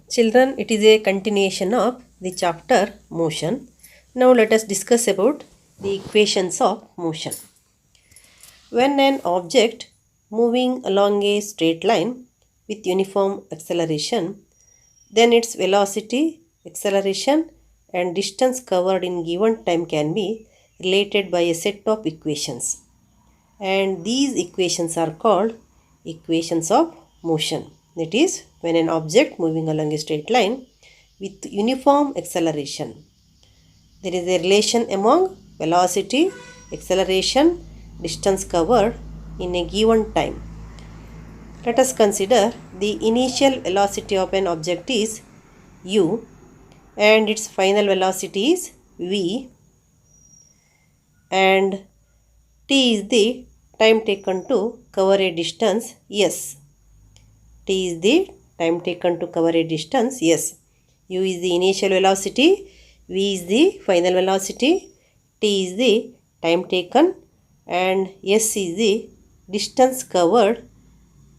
Children, it is a continuation of the chapter motion. Now let us discuss about the equations of motion. When an object moving along a straight line with uniform acceleration, then its velocity, acceleration and distance covered in given time can be related by a set of equations. And these equations are called equations of motion. That is, when an object moving along a straight line with uniform acceleration, there is a relation among velocity, acceleration, distance covered in a given time. Let us consider the initial velocity of an object is u and its final velocity is v, and t is the time taken to cover a distance s. T is the time taken to cover a distance s. U is the initial velocity, v is the final velocity, t is the time taken, and s is the distance covered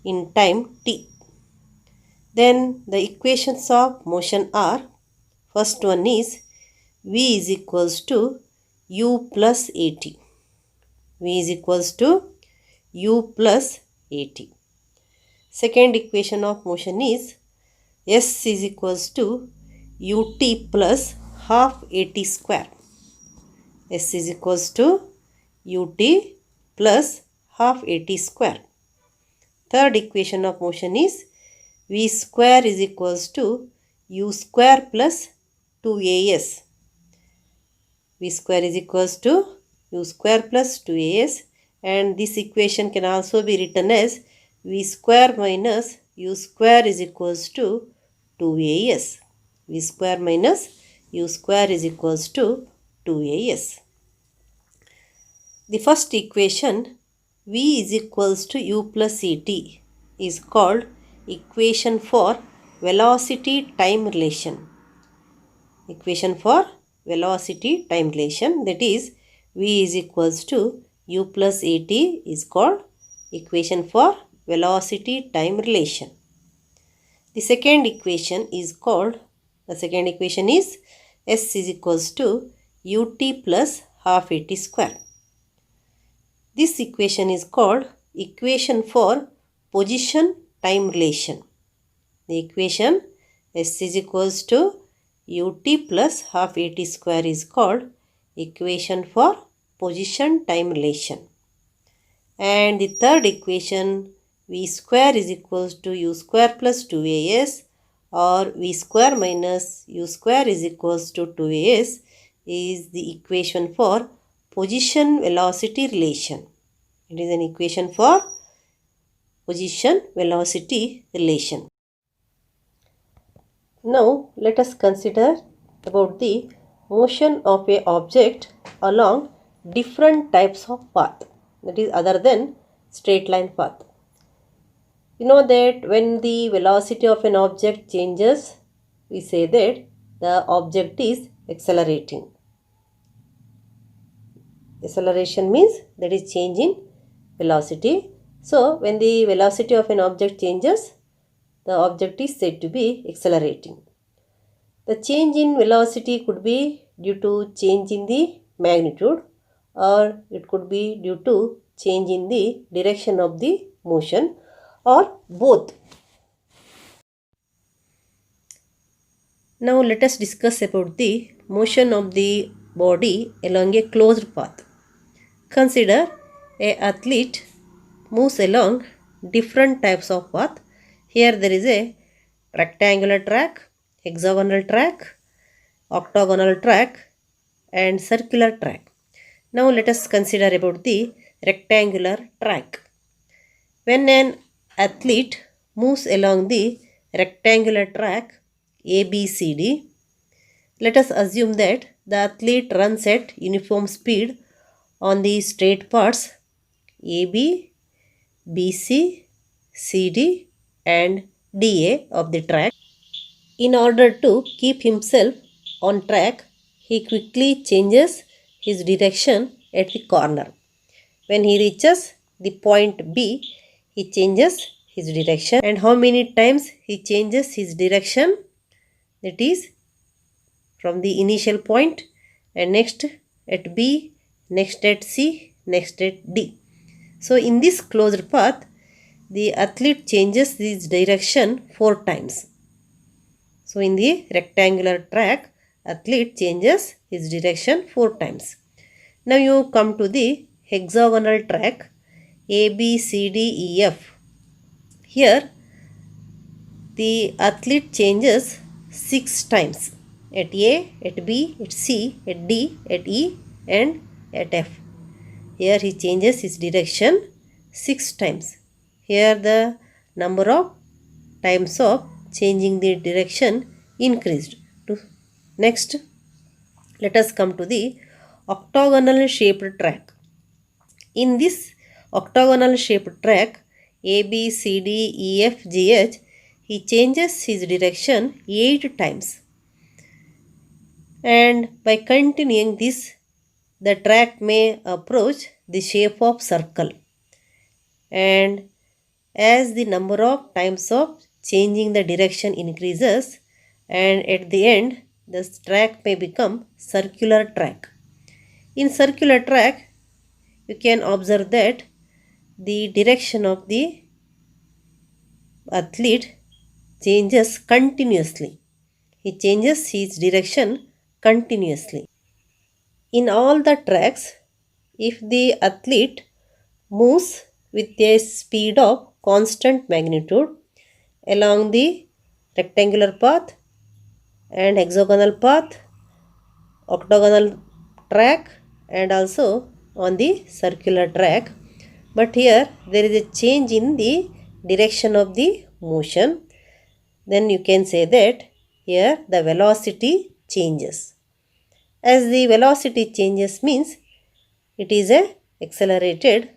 in time t. Then the equations of motion are, first one is v is equals to u plus at. V is equals to u plus at. Second equation of motion is s is equals to ut plus half at square. S is equals to ut plus half at square. Third equation of motion is v square is equals to u square plus 2as. V square is equals to u square plus 2as, and this equation can also be written as v square minus u square is equals to 2as. V square minus u square is equals to 2as. The first equation, v is equals to u plus at, is called equation for velocity time relation. Equation for velocity time relation, that is, v is equals to u plus at is called equation for velocity time relation. The second equation is s is equals to ut plus half at square. This equation is called equation for position time relation. The equation s is equals to ut plus half at square is called equation for position time relation. And the third equation, v square is equals to u square plus 2as, or v square minus u square is equals to 2as, is the equation for position velocity relation. It is an equation for position velocity relation. Now let us consider about the motion of a object along different types of path, that is other than straight line path. You know that when the velocity of an object changes, we say that the object is accelerating. Acceleration means that is change in velocity. So when the velocity of an object changes, the object is said to be accelerating. The change in velocity could be due to change in the magnitude, or it could be due to change in the direction of the motion, or both. Now let us discuss about the motion of the body along a closed path. Consider an athlete moves along different types of path. Here there is a rectangular track, hexagonal track, octagonal track and circular track. Now let us consider about the rectangular track. When an athlete moves along the rectangular track ABCD, let us assume that the athlete runs at uniform speed on the straight parts AB, BC, CD and DA of the track. In order to keep himself on track, he quickly changes his direction at the corner. When he reaches the point B, he changes his direction. And how many times he changes his direction? It is from the initial point, and next at B, next at C, next at D. So in this closed path, the athlete changes his direction 4 times. So in the rectangular track, athlete changes his direction 4 times. Now you come to the hexagonal track A, B, C, D, E, F. Here the athlete changes 6 times at A, at B, at C, at D, at E and at F. Here he changes his direction 6 times. Here the number of times of changing the direction increased. Next, let us come to the octagonal shaped track. In this octagonal shaped track, A, B, C, D, E, F, G, H, he changes his direction 8 times. And by continuing this, the track may approach the shape of circle. And as the number of times of changing the direction increases, and at the end, this track may become circular track. In circular track, you can observe that the direction of the athlete changes continuously. He changes his direction continuously. In all the tracks, if the athlete moves with a speed of constant magnitude along the rectangular path and hexagonal path, octagonal track and also on the circular track, but here there is a change in the direction of the motion, then you can say that here the velocity changes. As the velocity changes means it is an accelerated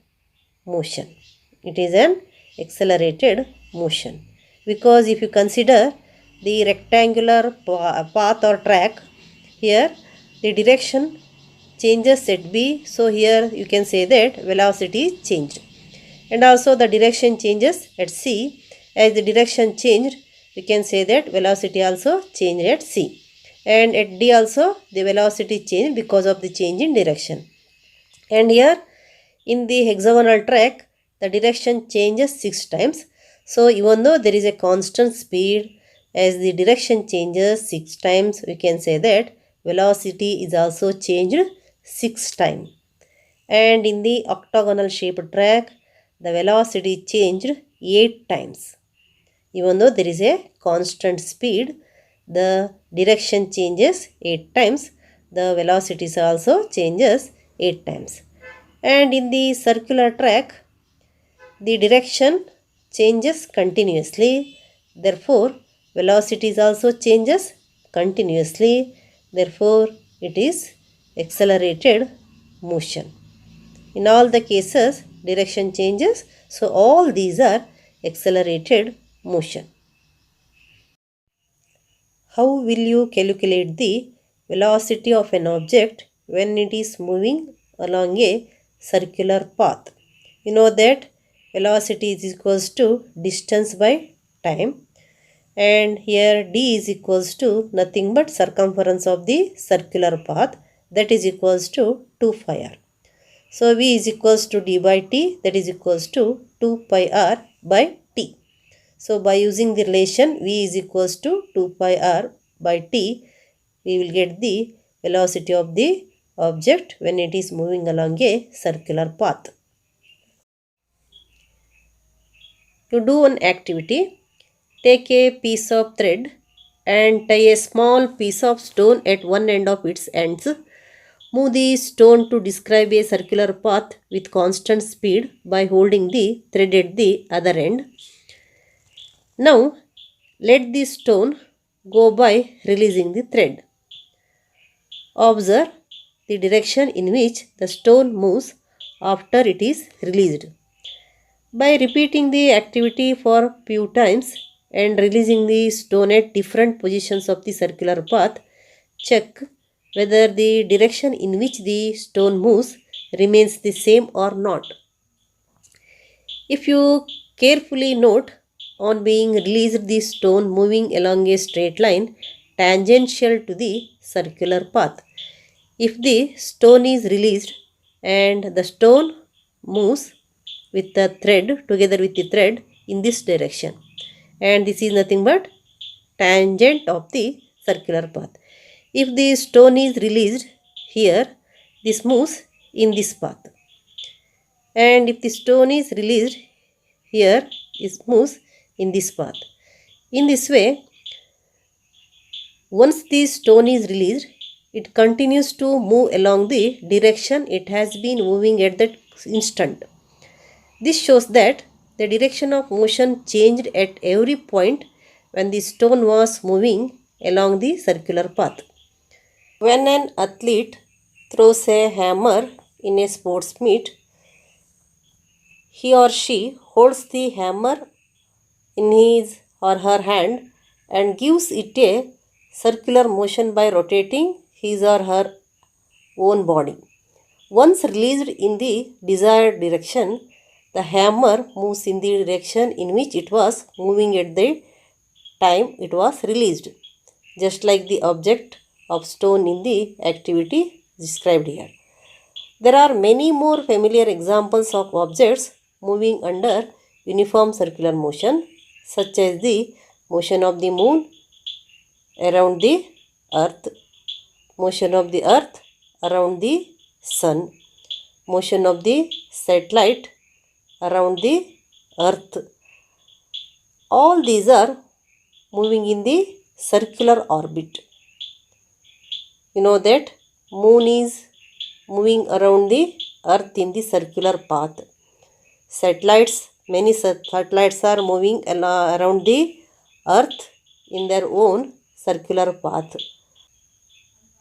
motion. It is an accelerated motion. Because if you consider the rectangular path or track, here the direction changes at B. So here you can say that velocity changed. And also the direction changes at C. As the direction changed, you can say that velocity also changed at C. And at D also the velocity changed because of the change in direction. And here in the hexagonal track, the direction changes 6 times. So even though there is a constant speed, as the direction changes 6 times, we can say that velocity is also changed 6 times. And in the octagonal shaped track, the velocity changed 8 times. Even though there is a constant speed, the direction changes 8 times. The velocities also changes 8 times. And in the circular track, the direction changes continuously. Therefore, velocities also changes continuously. Therefore, it is accelerated motion. In all the cases, direction changes. So, all these are accelerated motion. How will you calculate the velocity of an object when it is moving along a circular path? You know that velocity is equals to distance by time, and here d is equals to nothing but circumference of the circular path, that is equals to 2 pi r. So v is equals to d by t, that is equals to 2 pi r by t. So by using the relation v is equals to 2 pi r by t, we will get the velocity of the object when it is moving along a circular path. To do an activity, take a piece of thread and tie a small piece of stone at one end of its ends. Move the stone to describe a circular path with constant speed by holding the thread at the other end. Now, let the stone go by releasing the thread. Observe the direction in which the stone moves after it is released. By repeating the activity for few times and releasing the stone at different positions of the circular path, check whether the direction in which the stone moves remains the same or not. If you carefully note, on being released the stone moving along a straight line, tangential to the circular path. If the stone is released and the stone moves with the thread, together with the thread in this direction, and this is nothing but tangent of the circular path. If the stone is released here, this moves in this path, and if the stone is released here, it moves in this path. In this way, once the stone is released, it continues to move along the direction it has been moving at that instant. This shows that the direction of motion changed at every point when the stone was moving along the circular path. When an athlete throws a hammer in a sports meet, he or she holds the hammer in his or her hand and gives it a circular motion by rotating his or her own body. Once released in the desired direction, the hammer moves in the direction in which it was moving at the time it was released, just like the object of stone in the activity described here. There are many more familiar examples of objects moving under uniform circular motion, such as the motion of the moon around the earth, motion of the earth around the sun, motion of the satellite around the earth. All these are moving in the circular orbit. You know that moon is moving around the earth in the circular path. Many satellites are moving around the earth in their own circular path.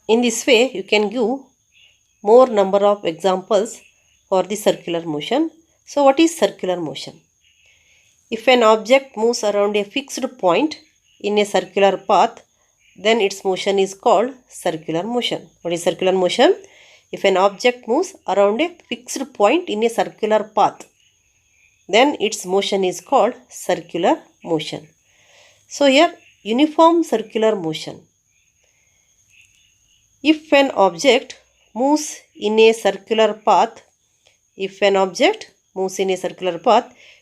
In this way, you can give more number of examples for the circular motion. So, what is circular motion? If an object moves around a fixed point in a circular path, then its motion is called circular motion. What is circular motion? If an object moves around a fixed point in a circular path, then its motion is called circular motion. So here, uniform circular motion. If an object moves in a circular path,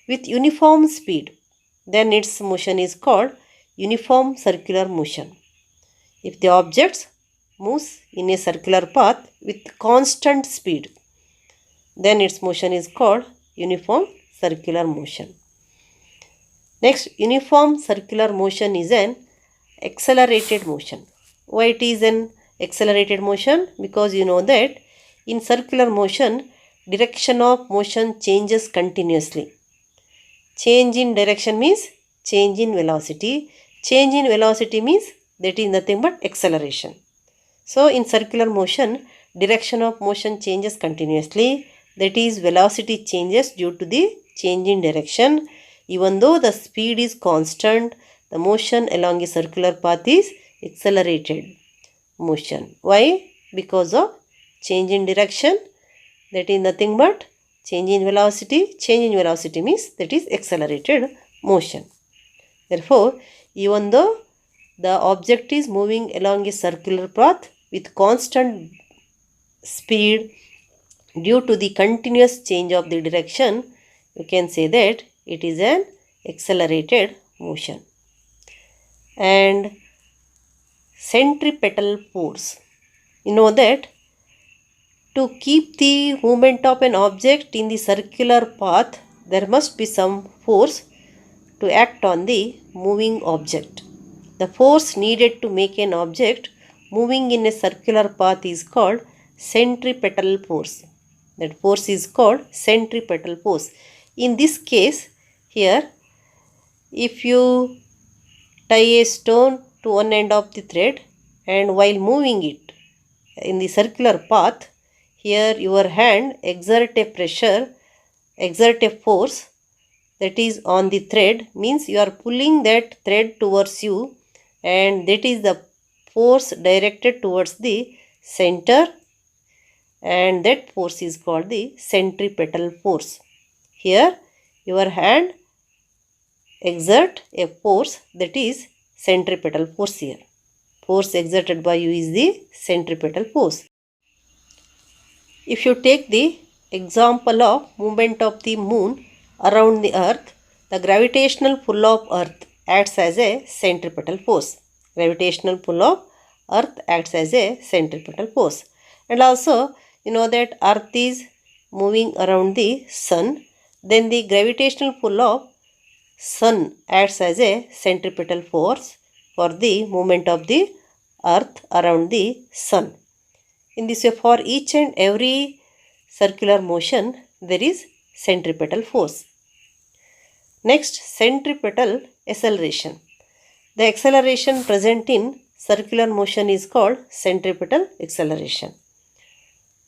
with uniform speed, then its motion is called uniform circular motion. If the object moves in a circular path with constant speed, then its motion is called uniform circular motion. Next, uniform circular motion is an accelerated motion. Why it is an accelerated motion? Because you know that in circular motion, direction of motion changes continuously. Change in direction means change in velocity. Change in velocity means that is nothing but acceleration. So in circular motion, direction of motion changes continuously. That is, velocity changes due to the change in direction. Even though the speed is constant, the motion along a circular path is accelerated motion. Why? Because of change in direction. That is nothing but change in velocity. Change in velocity means that is accelerated motion. Therefore, even though the object is moving along a circular path with constant speed, due to the continuous change of the direction, you can say that it is an accelerated motion. And centripetal force. You know that to keep the movement of an object in the circular path, there must be some force to act on the moving object. The force needed to make an object moving in a circular path is called centripetal force. That force is called centripetal force. In this case, here, if you tie a stone to one end of the thread and while moving it in the circular path, here your hand exert a force that is on the thread, means you are pulling that thread towards you, and that is the force directed towards the center, and that force is called the centripetal force. Here your hand exert a force that is centripetal force here. force exerted by U is the centripetal force. If you take the example of movement of the moon around the earth, the gravitational pull of earth acts as a centripetal force. Gravitational pull of earth acts as a centripetal force. And also, you know that earth is moving around the sun, then the gravitational pull of sun acts as a centripetal force for the movement of the earth around the sun. In this way, for each and every circular motion, there is centripetal force. Next, centripetal acceleration. The acceleration present in circular motion is called centripetal acceleration.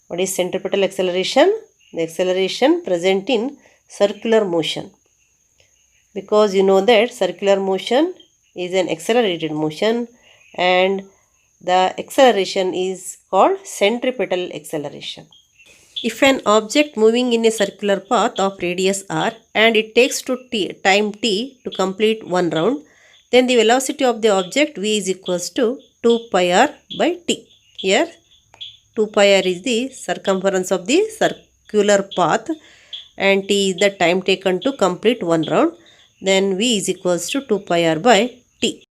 What is centripetal acceleration? The acceleration present in circular motion. Because you know that circular motion is an accelerated motion and the acceleration is called centripetal acceleration. If an object moving in a circular path of radius r and it takes time t to complete one round, then the velocity of the object v is equals to 2 pi r by t. Here 2 pi r is the circumference of the circular path and t is the time taken to complete one round. Then v is equals to 2 pi r by t.